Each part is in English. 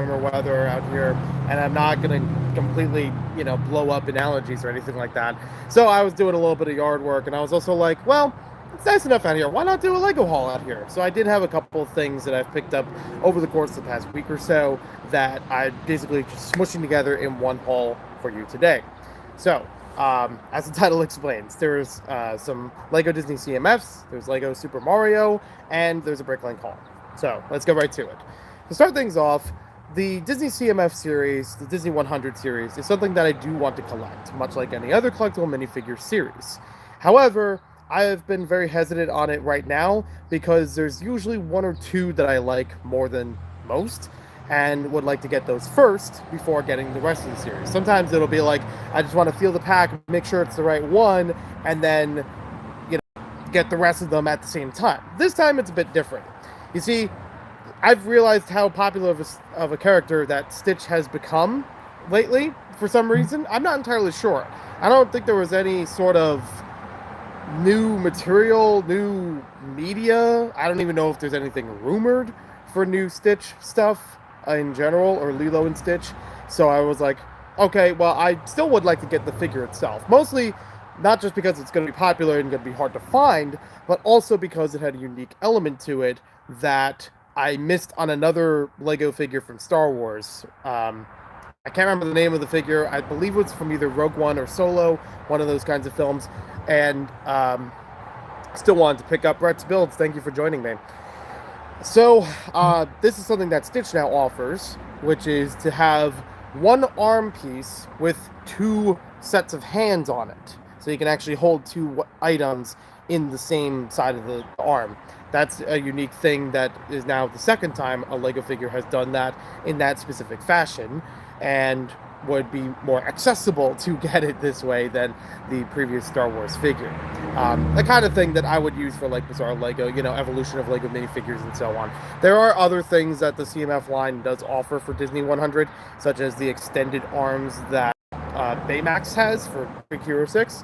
warmer weather out here, and I'm not going to completely, blow up in allergies or anything like that. So I was doing a little bit of yard work, and I was also like, well, it's nice enough out here. Why not do a Lego haul out here? So I did have a couple of things that I've picked up over the course of the past week or so that I basically just smushing together in one haul for you today. So, as the title explains, there's some Lego Disney CMFs, there's Lego Super Mario, and there's a Bricklink haul. So let's go right to it. To start things off, the Disney CMF series, the Disney 100 series, is something that I do want to collect, much like any other collectible minifigure series. However, I have been very hesitant on it right now because there's usually one or two that I like more than most and would like to get those first before getting the rest of the series. Sometimes it'll be like, I just want to feel the pack, make sure it's the right one, and then, get the rest of them at the same time. This time it's a bit different. You see, I've realized how popular of a character that Stitch has become lately for some reason. I'm not entirely sure. I don't think there was any sort of new material, new media. I don't even know if there's anything rumored for new Stitch stuff in general, or Lilo and Stitch. So I was like, okay, well, I still would like to get the figure itself. Mostly not just because it's going to be popular and going to be hard to find, but also because it had a unique element to it that I missed on another Lego figure from Star Wars. I can't remember the name of the figure. I believe it was from either Rogue One or Solo, one of those kinds of films. And still wanted to pick up Brett's builds. Thank you for joining me. So this is something that Stitch now offers, which is to have one arm piece with two sets of hands on it. So you can actually hold two items in the same side of the arm. That's a unique thing that is now the second time a Lego figure has done that in that specific fashion, and would be more accessible to get it this way than the previous Star Wars figure. The kind of thing that I would use for like Bizarre Lego, evolution of Lego minifigures and so on. There are other things that the CMF line does offer for Disney 100, such as the extended arms that Baymax has for Big Hero 6,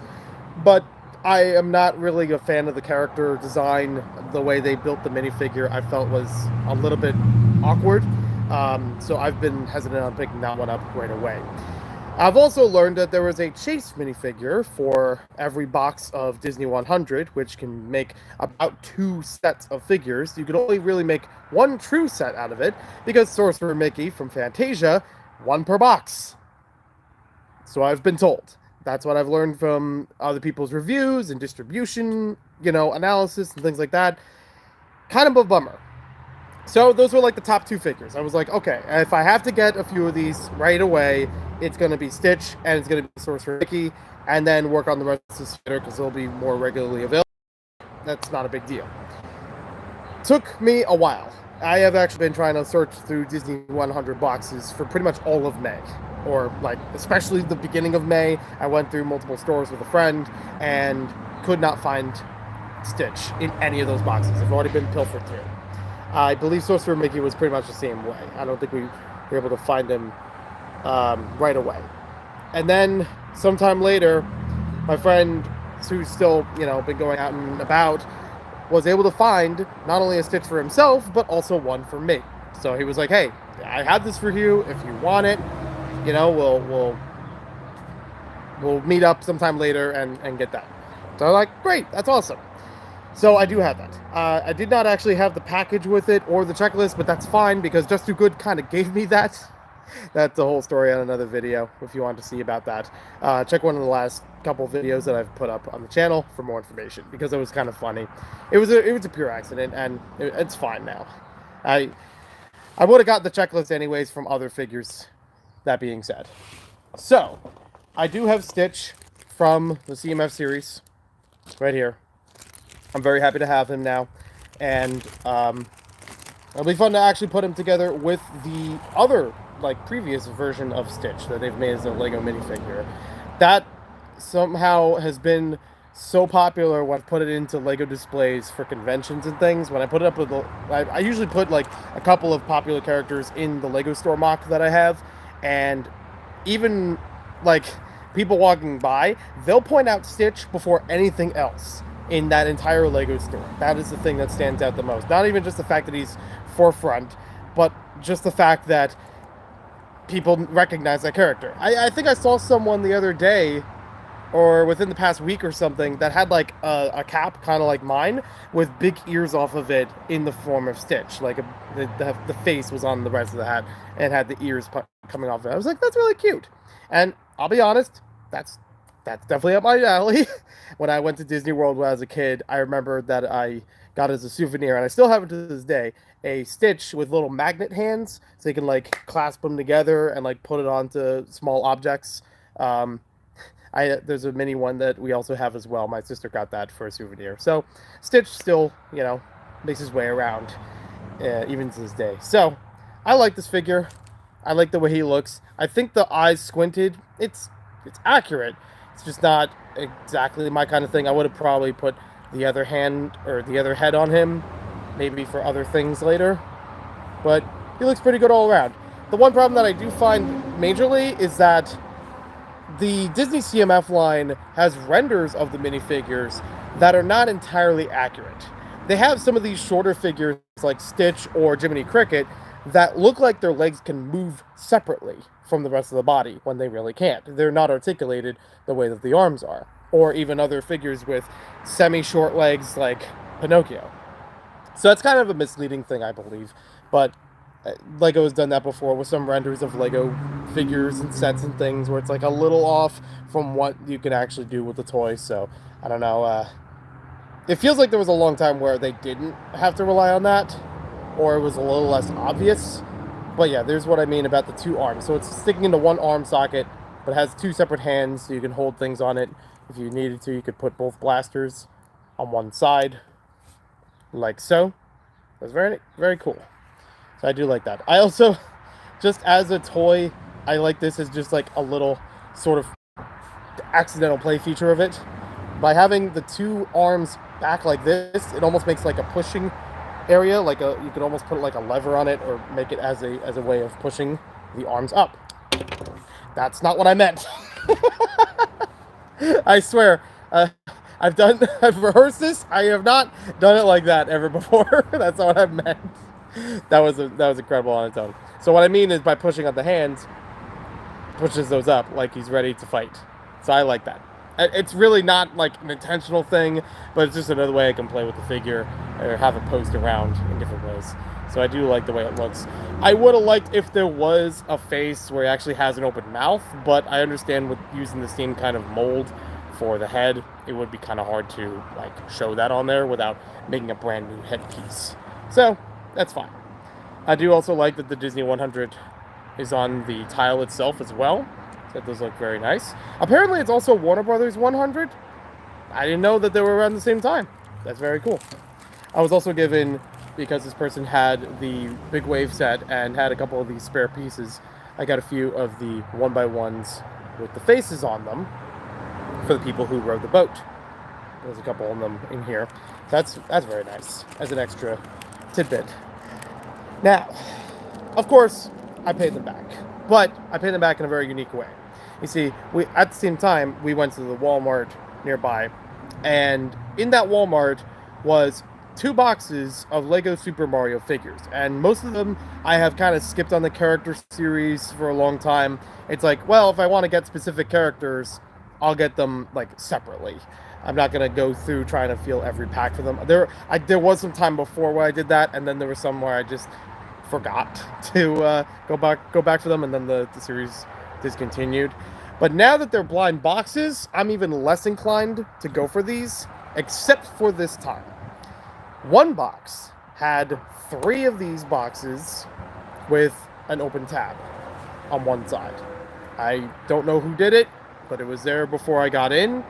but I am not really a fan of the character design. The way they built the minifigure I felt was a little bit awkward. So I've been hesitant on picking that one up right away. I've also learned that there was a Chase minifigure for every box of Disney 100, which can make about 2 sets of figures. You can only really make one true set out of it, because Sorcerer Mickey from Fantasia, 1 per box. So I've been told. That's what I've learned from other people's reviews and distribution, analysis and things like that. Kind of a bummer. So those were like the top 2 figures. I was like, okay, if I have to get a few of these right away, it's going to be Stitch and it's going to be Sorcerer Mickey, and then work on the rest of the later because they'll be more regularly available. That's not a big deal. Took me a while. I have actually been trying to search through Disney 100 boxes for pretty much all of May, or like especially the beginning of May. I went through multiple stores with a friend and could not find Stitch in any of those boxes. They've already been pilfered through. I believe Sorcerer Mickey was pretty much the same way. I don't think we were able to find him right away. And then sometime later, my friend, who's still, been going out and about, was able to find not only a Stitch for himself, but also one for me. So he was like, hey, I have this for you. If you want it, we'll meet up sometime later and get that. So I'm like, great, that's awesome. So I do have that. I did not actually have the package with it or the checklist, but that's fine because Just Too Good kind of gave me that. That's a whole story on another video if you want to see about that. Check one of the last couple videos that I've put up on the channel for more information because it was kind of funny. It was a pure accident and it's fine now. I would have got the checklist anyways from other figures, that being said. So, I do have Stitch from the CMF series right here. I'm very happy to have him now, and it'll be fun to actually put him together with the other, previous version of Stitch that they've made as a Lego minifigure. That somehow has been so popular when I've put it into Lego displays for conventions and things. When I put it up with I usually put a couple of popular characters in the Lego store mock that I have, and even people walking by, they'll point out Stitch before anything else in that entire Lego store. That is the thing that stands out the most. Not even just the fact that he's forefront, but just the fact that people recognize that character. I think I saw someone the other day, or within the past week or something, that had like a cap kind of like mine with big ears off of it in the form of Stitch. Like the face was on the rest of the hat and had the ears coming off of it. I was like, that's really cute. And I'll be honest, that's definitely up my alley. When I went to Disney World when I was a kid, I remember that I got as a souvenir, and I still have it to this day, a Stitch with little magnet hands, so you can like clasp them together and like put it onto small objects. There's a mini one that we also have as well. My sister got that for a souvenir. So Stitch still, makes his way around, even to this day. So I like this figure. I like the way he looks. I think the eyes squinted. It's accurate. It's just not exactly my kind of thing. I would have probably put the other hand or the other head on him, maybe for other things later. But he looks pretty good all around. The one problem that I do find majorly is that the Disney CMF line has renders of the minifigures that are not entirely accurate. They have some of these shorter figures like Stitch or Jiminy Cricket that look like their legs can move separately from the rest of the body when they really can't. They're not articulated the way that the arms are. Or even other figures with semi-short legs like Pinocchio. So that's kind of a misleading thing, I believe. But Lego has done that before with some renders of Lego figures and sets and things where it's like a little off from what you can actually do with the toy. So I don't know. It feels like there was a long time where they didn't have to rely on that, or it was a little less obvious. But yeah, there's what I mean about the two arms. So it's sticking into one arm socket, but it has two separate hands, so you can hold things on it. If you needed to, you could put both blasters on one side, like so. That's very, very cool. So I do like that. I also, just as a toy, I like this as just like a little sort of accidental play feature of it. By having the two arms back like this, it almost makes like a pushing area, you could almost put like a lever on it or make it as a way of pushing the arms up. That's not what I meant. I swear, I've rehearsed this. I have not done it like that ever before. That's not what I meant. That was incredible on its own. So what I mean is by pushing up the hands, pushes those up like he's ready to fight. So I like that. It's really not like an intentional thing, but it's just another way I can play with the figure or have it posed around in different ways. So I do like the way it looks. I would have liked if there was a face where he actually has an open mouth, but I understand with using the same kind of mold for the head, it would be kind of hard to like show that on there without making a brand new headpiece. So that's fine. I do also like that the Disney 100 is on the tile itself as well. That does look very nice. Apparently it's also Warner Brothers 100. I didn't know that they were around the same time. That's very cool. I was also given, because this person had the Big Wave set and had a couple of these spare pieces, I got a few of the 1x1s with the faces on them for the people who rode the boat. There's a couple of them in here. That's very nice as an extra tidbit. Now, of course, I paid them back. But I paid them back in a very unique way. You see, at the same time, we went to the Walmart nearby, and in that Walmart was 2 boxes of Lego Super Mario figures, and most of them I have kind of skipped on the character series for a long time. It's like, well, if I want to get specific characters, I'll get them like separately. I'm not gonna go through trying to feel every pack for them. There was some time before where I did that, and then there was some where I just forgot to go back for them, and then the series discontinued. But now that they're blind boxes, I'm even less inclined to go for these, except for this time. One box had 3 of these boxes with an open tab on one side. I don't know who did it, but it was there before I got in,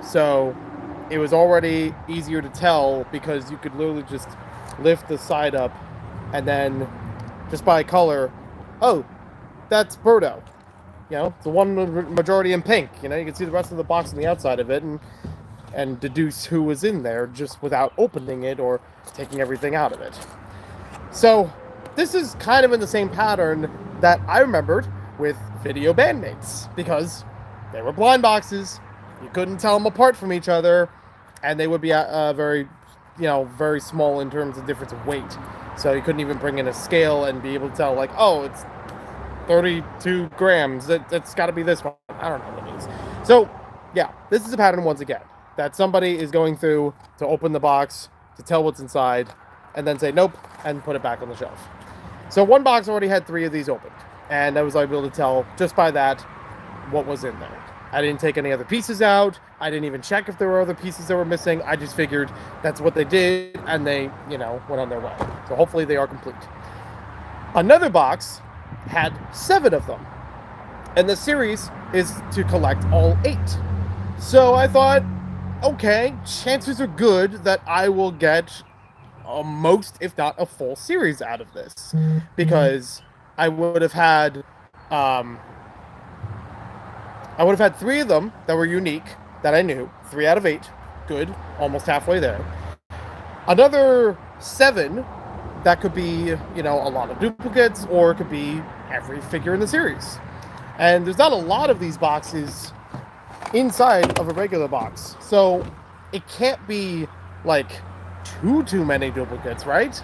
so it was already easier to tell because you could literally just lift the side up and then just by color, oh, that's Birdo. It's the one majority in pink. You can see the rest of the box on the outside of it and deduce who was in there just without opening it or taking everything out of it. So this is kind of in the same pattern that I remembered with Video Bandmates, because they were blind boxes. You couldn't tell them apart from each other, and they would be very small in terms of difference of weight. So you couldn't even bring in a scale and be able to tell, like, oh, 32 grams. It's got to be this one. I don't know what it is. So, yeah, this is a pattern once again that somebody is going through to open the box, to tell what's inside, and then say nope, and put it back on the shelf. So one box already had 3 of these opened, and I was able to tell just by that what was in there. I didn't take any other pieces out. I didn't even check if there were other pieces that were missing. I just figured that's what they did, and they, went on their way. So hopefully they are complete. Another box had 7 of them, and the series is to collect all 8. So I thought, okay, chances are good that I will get most, if not a full series out of this, because I would have had 3 of them that were unique that I knew. 3 out of 8, good, almost halfway there. Another 7 that could be, a lot of duplicates, or it could be every figure in the series. And there's not a lot of these boxes inside of a regular box, so it can't be like too many duplicates, right?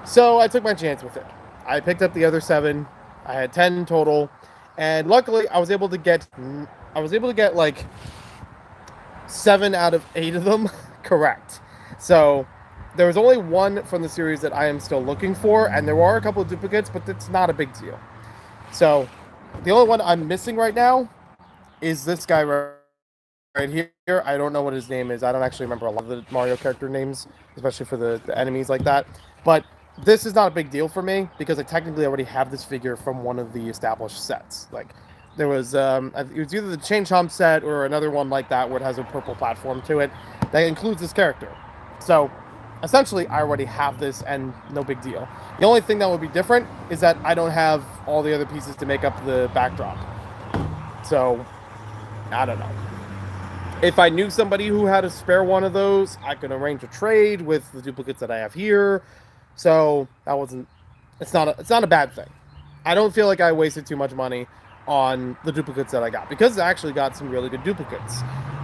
So I took my chance with it. I picked up the other 7. I had 10 total, and luckily I was able to get like 7 out of 8 of them correct. So there was only 1 from the series that I am still looking for, and there are a couple of duplicates, but it's not a big deal. So the only one I'm missing right now is this guy right here. I don't know what his name is. I don't actually remember a lot of the Mario character names, especially for the enemies like that. But this is not a big deal for me because I technically already have this figure from one of the established sets. Like, there was it was either the Chain Chomp set or another one like that where it has a purple platform to it that includes this character. So essentially, I already have this, and no big deal. The only thing that would be different is that I don't have all the other pieces to make up the backdrop. So, I don't know. If I knew somebody who had a spare one of those, I could arrange a trade with the duplicates that I have here. So, it's not a bad thing. I don't feel like I wasted too much money on the duplicates that I got, because I actually got some really good duplicates.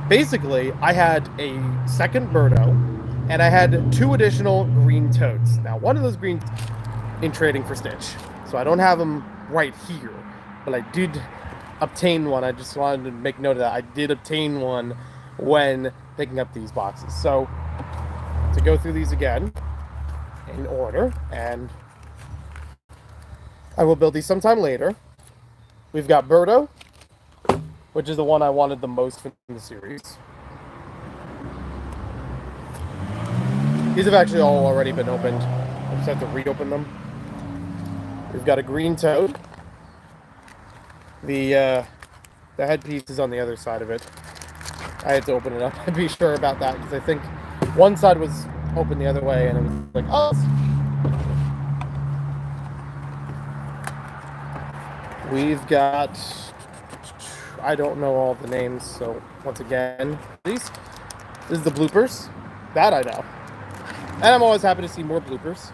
Basically, I had a second Birdo, and I had 2 additional green toads. Now, one of those green in trading for Stitch, so I don't have them right here, but I did obtain one. I just wanted to make note of that. I did obtain one when picking up these boxes. So, to go through these again in order, and I will build these sometime later. We've got Birdo, which is the one I wanted the most from the series. These have actually all already been opened. I just have to reopen them. We've got a green toad. The headpiece is on the other side of it. I had to open it up and be sure about that, because I think one side was open the other way, and it was like, oh. We've got, I don't know all the names, so once again, this is the bloopers. That I know. And I'm always happy to see more bloopers.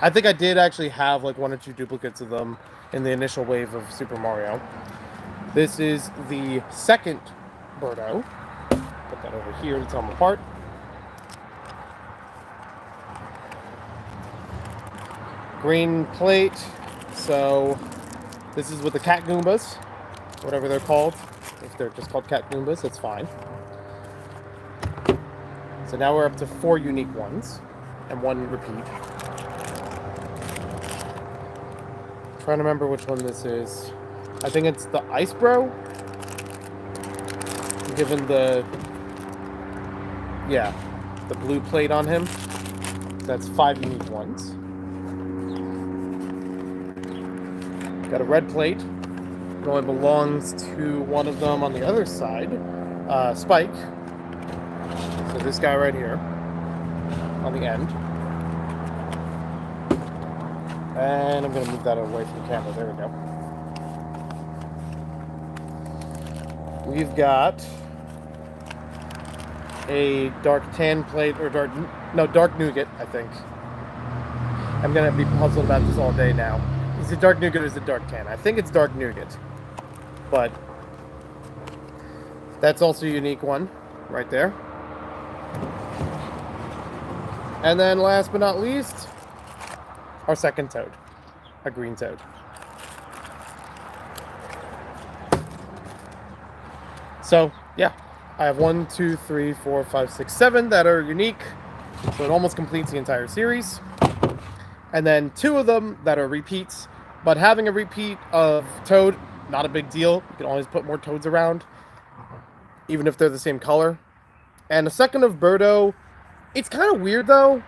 I think I did actually have like 1 or 2 duplicates of them in the initial wave of Super Mario. This is the second Birdo. Put that over here to tell them apart. Green plate. So this is with the Cat Goombas, whatever they're called. If they're just called Cat Goombas, that's fine. So now we're up to 4 unique ones and 1 repeat. Trying to remember which one this is. I think it's the Ice Bro. Given the blue plate on him. That's 5 unique ones. Got a red plate. It only belongs to one of them on the other side. Spike. So this guy right here. On the end. And I'm going to move that away from the camera. There we go. We've got a dark tan plate, or dark nougat, I think. I'm going to be puzzled about this all day now. Is it dark nougat or is it dark tan? I think it's dark nougat. But that's also a unique one right there. And then last but not least, our second toad, a green toad. So yeah, I have 1, 2, 3, 4, 5, 6, 7 that are unique. So it almost completes the entire series. And then 2 of them that are repeats. But having a repeat of Toad, not a big deal. You can always put more Toads around, even if they're the same color. And a second of Birdo, it's kind of weird though.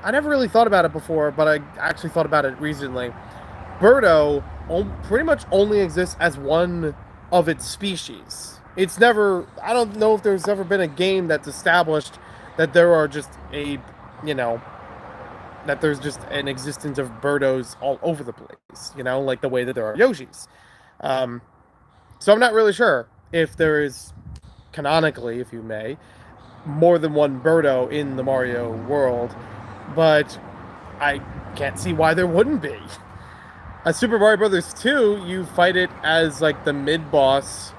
I never really thought about it before, but I actually thought about it recently. Birdo pretty much only exists as one of its species. It's never, I don't know if there's ever been a game that's established that there are just that there's just an existence of Birdos all over the place, like the way that there are Yoshis. So I'm not really sure if there is, canonically, if you may, more than one Birdo in the Mario world, but I can't see why there wouldn't be. Super Mario Brothers 2, you fight it as like the mid-boss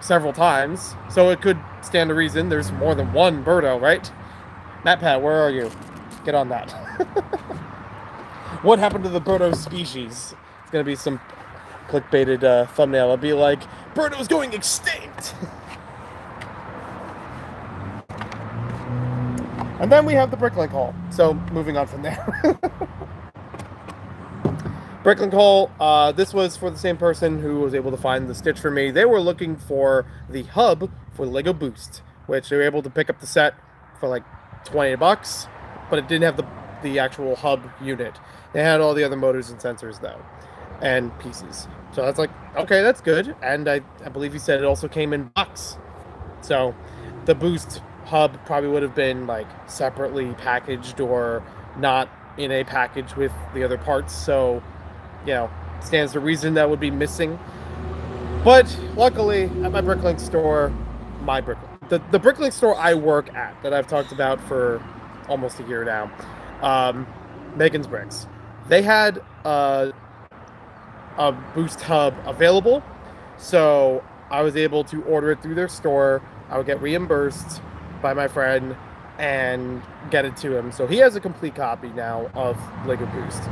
several times, so it could stand to reason there's more than one Birdo, right? MatPat, where are you? Get on that. What happened to the Birdo species? It's gonna be some clickbaited thumbnail. It'll be like, Birdo's going extinct! And then we have the Bricklink Hall. So, moving on from there. Bricklink Hall, this was for the same person who was able to find the Stitch for me. They were looking for the hub for Lego Boost, which they were able to pick up the set for like $20, but it didn't have the actual hub unit. It had all the other motors and sensors though, and pieces. So that's like, okay, that's good. And I believe he said it also came in box. So the Boost hub probably would have been like separately packaged or not in a package with the other parts. So, stands to reason that would be missing. But luckily, at my Bricklink store, the Bricklink store I work at, that I've talked about for almost a year now, Megan's Bricks, they had a Boost hub available, so I was able to order it through their store. I would get reimbursed by my friend and get it to him. So he has a complete copy now of Lego Boost.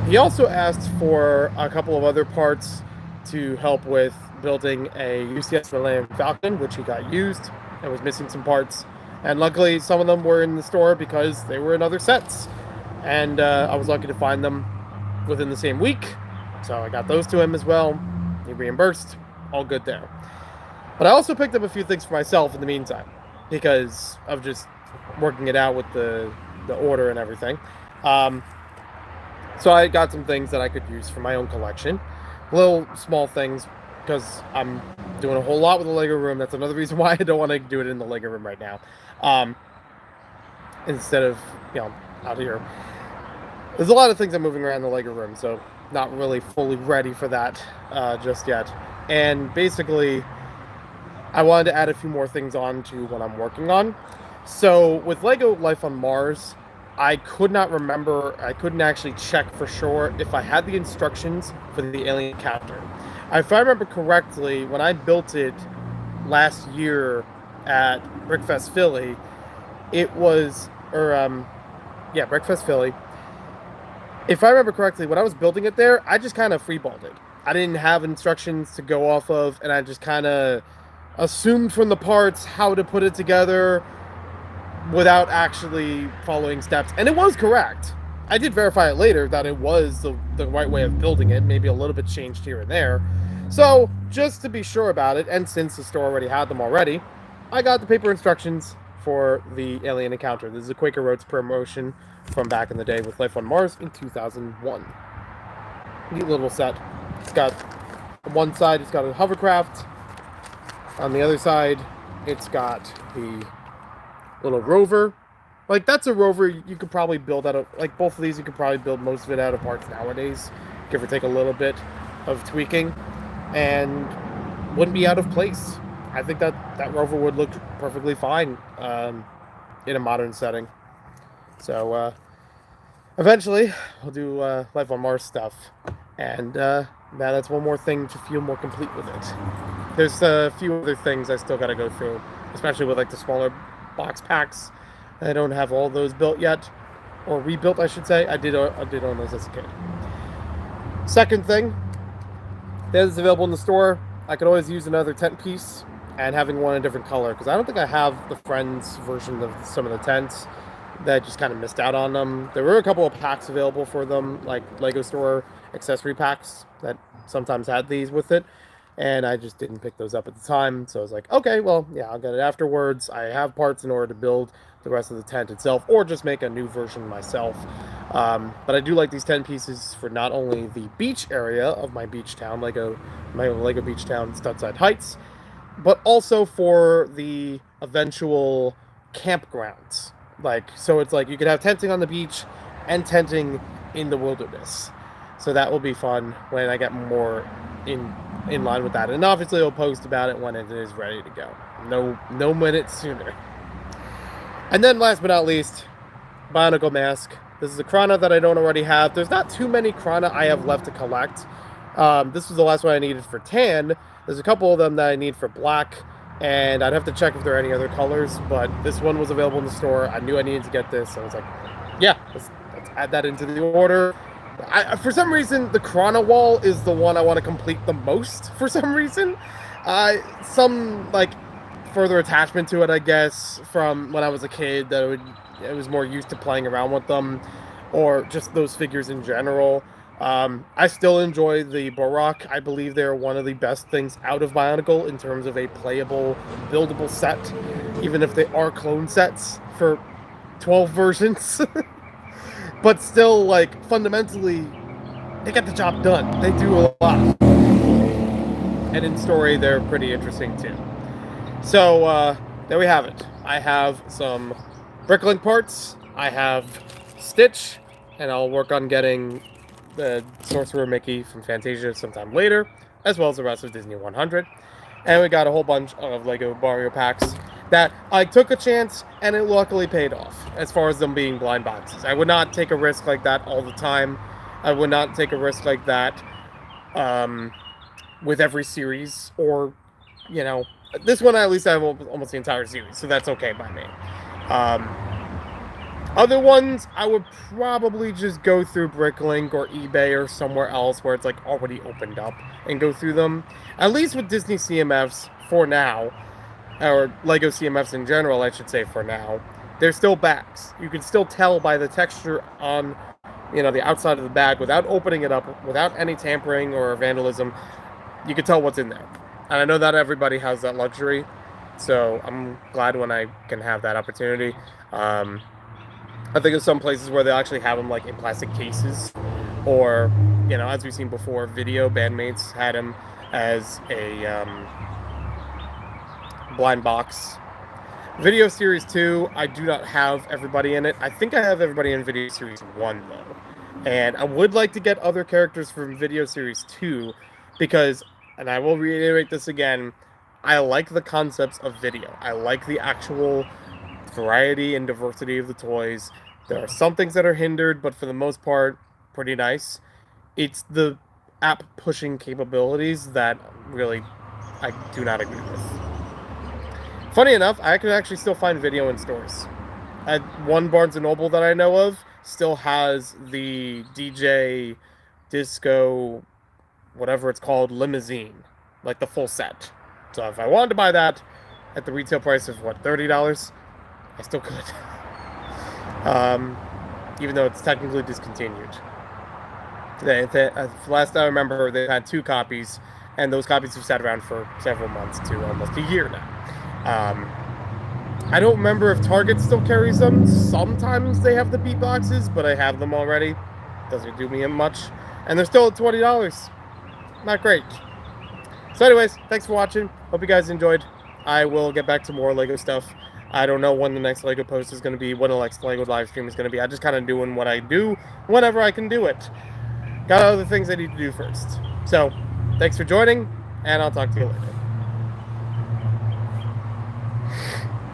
He also asked for a couple of other parts to help with building a UCS Millennium Falcon, which he got used and was missing some parts. And luckily, some of them were in the store because they were in other sets. And I was lucky to find them within the same week. So I got those to him as well. He reimbursed. All good there. But I also picked up a few things for myself in the meantime, because of just working it out with the order and everything. So I got some things that I could use for my own collection. Little small things, because I'm doing a whole lot with the Lego room. That's another reason why I don't want to do it in the Lego room right now. Instead of, out here. There's a lot of things I'm moving around the Lego room, so not really fully ready for that just yet. And basically, I wanted to add a few more things on to what I'm working on. So with Lego Life on Mars, I couldn't actually check for sure if I had the instructions for the alien encounter. If I remember correctly, when I built it last year at Brickfest Philly, Brickfest Philly. If I remember correctly, when I was building it there, I just kind of freeballed it. I didn't have instructions to go off of, and I just kind of assumed from the parts how to put it together without actually following steps. And it was correct. I did verify it later that it was the right way of building it, maybe a little bit changed here and there. So, just to be sure about it, and since the store already had them already, I got the paper instructions for the alien encounter. This is a Quaker Oats promotion from back in the day with Life on Mars in 2001. Neat little set. It's got, on one side, it's got a hovercraft. On the other side, it's got the little rover. Like, that's a rover you could probably build out of, like, both of these, you could probably build most of it out of parts nowadays. Give or take a little bit of tweaking. And wouldn't be out of place. I think that rover would look perfectly fine in a modern setting. So, eventually, we'll do Life on Mars stuff. And now that's one more thing to feel more complete with it. There's a few other things I still got to go through, especially with like the smaller box packs. I don't have all those built yet, or rebuilt, I should say. I did own those as a kid. Second thing that is available in the store, I could always use another tent piece, and having one in a different color, because I don't think I have the Friends version of some of the tents. That just kind of missed out on them. There were a couple of packs available for them, like Lego Store accessory packs that sometimes had these with it, and I just didn't pick those up at the time. So I was like, okay, well, yeah, I'll get it afterwards. I have parts in order to build the rest of the tent itself, or just make a new version myself. But I do like these 10 pieces for not only the beach area of my beach town, my Lego beach town, Studside Heights, but also for the eventual campgrounds. Like, so it's like you could have tenting on the beach and tenting in the wilderness. So that will be fun when I get more in line with that. And obviously I'll post about it when it is ready to go. No minute sooner. And then last but not least, Bionicle Mask. This is a Krana that I don't already have. There's not too many Krana I have left to collect. This was the last one I needed for tan. There's a couple of them that I need for black, and I'd have to check if there are any other colors, but this one was available in the store. I knew I needed to get this, so I was like, yeah, let's add that into the order. For some reason, the Krana wall is the one I want to complete the most, for some reason. Some, like, further attachment to it, I guess, from when I was a kid, that I was more used to playing around with them, or just those figures in general. I still enjoy the Borak. I believe they're one of the best things out of Bionicle in terms of a playable, buildable set, even if they are clone sets for 12 versions. But still, like, fundamentally, they get the job done. They do a lot. And in story, they're pretty interesting too. So, there we have it. I have some Bricklink parts. I have Stitch, and I'll work on getting the Sorcerer Mickey from Fantasia sometime later, as well as the rest of Disney 100. And we got a whole bunch of Lego Mario packs that I took a chance, and it luckily paid off, as far as them being blind boxes. I would not take a risk like that all the time. I would not take a risk like that with every series, or, you know, this one at least I have almost the entire series, so that's okay by me. Other ones, I would probably just go through Bricklink or eBay or somewhere else where it's like already opened up and go through them. At least with Disney CMFs for now, or Lego CMFs in general, I should say for now, they're still bags. You can still tell by the texture on, you know, the outside of the bag without opening it up, without any tampering or vandalism. You can tell what's in there. And I know not everybody has that luxury, so I'm glad when I can have that opportunity. I think of some places where they actually have them like in plastic cases, or, you know, as we've seen before, Video Bandmates had them as a blind box. Video Series 2, I do not have everybody in it. I think I have everybody in Video Series 1 though, and I would like to get other characters from Video Series 2 because, and I will reiterate this again, I like the concepts of Video. I like the actual variety and diversity of the toys. There are some things that are hindered, but for the most part, pretty nice. It's the app pushing capabilities that really I do not agree with. Funny enough, I can actually still find Video in stores. At one Barnes & Noble that I know of still has the DJ Disco, whatever it's called, limousine, like the full set. So if I wanted to buy that at the retail price of, what, $30, I still could. Even though it's technically discontinued. Last I remember, they've had 2 copies, and those copies have sat around for several months to almost a year now. I don't remember if Target still carries them. Sometimes they have the beat boxes, but I have them already. Doesn't do me much. And they're still at $20. Not great. So anyways, thanks for watching. Hope you guys enjoyed. I will get back to more Lego stuff. I don't know when the next Lego post is going to be, when the next Lego live stream is going to be. I'm just kind of doing what I do whenever I can do it. Got other things I need to do first. So, thanks for joining, and I'll talk to you later.